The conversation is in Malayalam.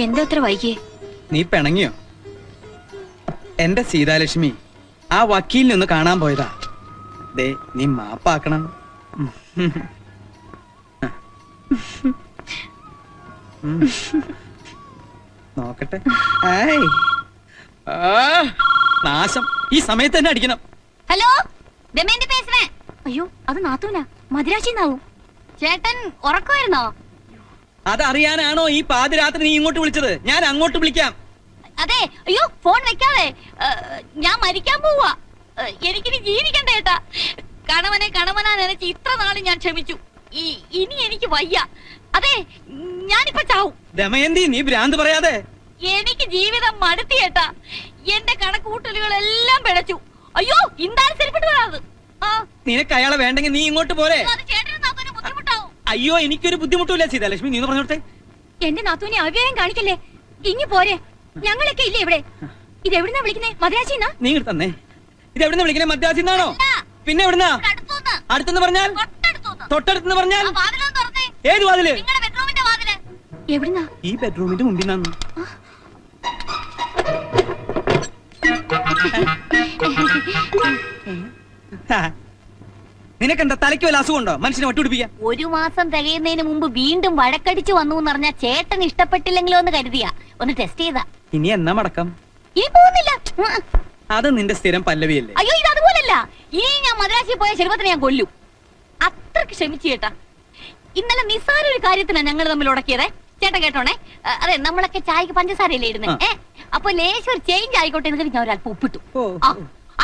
എന്തത്ര വൈകിയേ? നീ പിണങ്ങിയോ? എന്റെ സീതാലക്ഷ്മി ആ വക്കീലിനെ ഒന്ന് കാണാൻ പോയതാ. ദേ നീ മാപ്പാക്കണം. നോക്കട്ടെ. നാശം, ഈ സമയത്ത് തന്നെ അടിക്കണം. ഹലോ, ദമയന്തി പേசுறேன். അയ്യോ, അത് നാത്തൂനാ, മദിരാശിന്നാവും. ചേട്ടൻ ഉറക്കമായിരുന്നോ? അതറിയാനാണോ ഈ പാതിരാത്രി നീ ഇങ്ങോട്ട് വിളിച്ചത്? ഞാൻ അങ്ങോട്ട് വിളിക്കാം. അതെ, അയ്യോ ഫോൺ വെക്കാതെ, ഞാൻ മരിക്കാൻ പോവാ. എനിക്കിനി ജീവിക്കണ്ട ചേട്ടാ. കണവനാ നനച്ച് ഇത്ര നാള് ഞാൻ ക്ഷമിച്ചു. ഇനി എനിക്ക് വയ്യ. അതെ, ഞാനിപ്പോ ചാവും. ദമയന്തി, നീ ഭ്രാന്ത് പറയാതെ. എനിക്ക് ജീവിതം മടുത്തി ചേട്ടാ. എന്റെ കണക്കൂട്ടലുകളെല്ലാം പിഴച്ചു. അയ്യോ, ഇന്താലും ശരിപ്പെട്ടു വരാത്. നിനക്ക് അയാളെ വേണ്ടെങ്കിൽ നീ ഇങ്ങോട്ട് പോരെ. ബുദ്ധിമുട്ടാവും. അയ്യോ, എനിക്കൊരു ബുദ്ധിമുട്ടില്ല സീതാലക്ഷ്മി, നീ പറഞ്ഞോട്ടെ. എന്റെ നാത്തൂനെ അവ്യയം കാണിക്കല്ലേ. ഇങ്ങി പോരെ, ഞങ്ങളൊക്കെ ഇല്ലേ ഇവിടെ. ഇത് എവിടുന്നാ വിളിക്കുന്നേ? മദ്രാശിന്നാ? നീ ഇങ്ങോട്ട് തന്നെ. ഇത് എവിടുന്ന വിളിക്കുന്നേ? മദ്രാശിന്നാണോ? പിന്നെ എവിടുന്നാ? അടുത്തെന്ന് പറഞ്ഞാൽ? തൊട്ടടുത്തെന്ന് പറഞ്ഞാൽ? ഏത് വാതില്? എവിടുന്നാ? ഈ ബെഡ്റൂമിന്റെ മുമ്പിൽ നിന്നു. നിനക്കെന്താ തലയ്ക്ക് വല്ല അസുഖമുണ്ടോ? മനുഷ്യനെ ഒട്ടുപിടിപ്പിക്കാൻ. ഒരു മാസം തികയുന്നതിന് മുമ്പ് വീണ്ടും വഴക്കടിച്ചു വന്നു എന്ന് പറഞ്ഞാൽ ചേട്ടൻ ഇഷ്ടപ്പെട്ടില്ലെങ്കിലോ എന്ന് കരുതിയാ ഒന്ന് ടെസ്റ്റ് ചെയ്താ. ഇനി എന്നാ മടക്കം? ഇനി പോകുന്നില്ല. അത് നിന്റെ സ്ഥിരം പല്ലവിയല്ലേ? അയ്യോ, ഇത് അതുപോലല്ല. ഇനി ഞാൻ മദ്രാസിൽ പോയ ശരിപത്തിനെ ഞാൻ കൊല്ലും. അത്രക്ക് ക്ഷമിച്ചു ചേട്ടാ. ഇന്നലെ നിസ്സാര ഒരു കാര്യത്തിനാണ് ഞങ്ങൾ തമ്മിൽ ഉടക്കിയതേ. ചേട്ടൻ കേട്ടോണേ. അതെ, നമ്മളൊക്കെ ചായക്ക് പഞ്ചസാരയല്ലേ ഇടുന്നേ. അപ്പൊ ലേശം ഒരു ചേഞ്ച് ആയിക്കോട്ടെ എന്ന് ഞാൻ ഒരല്പം ഉപ്പിട്ടു.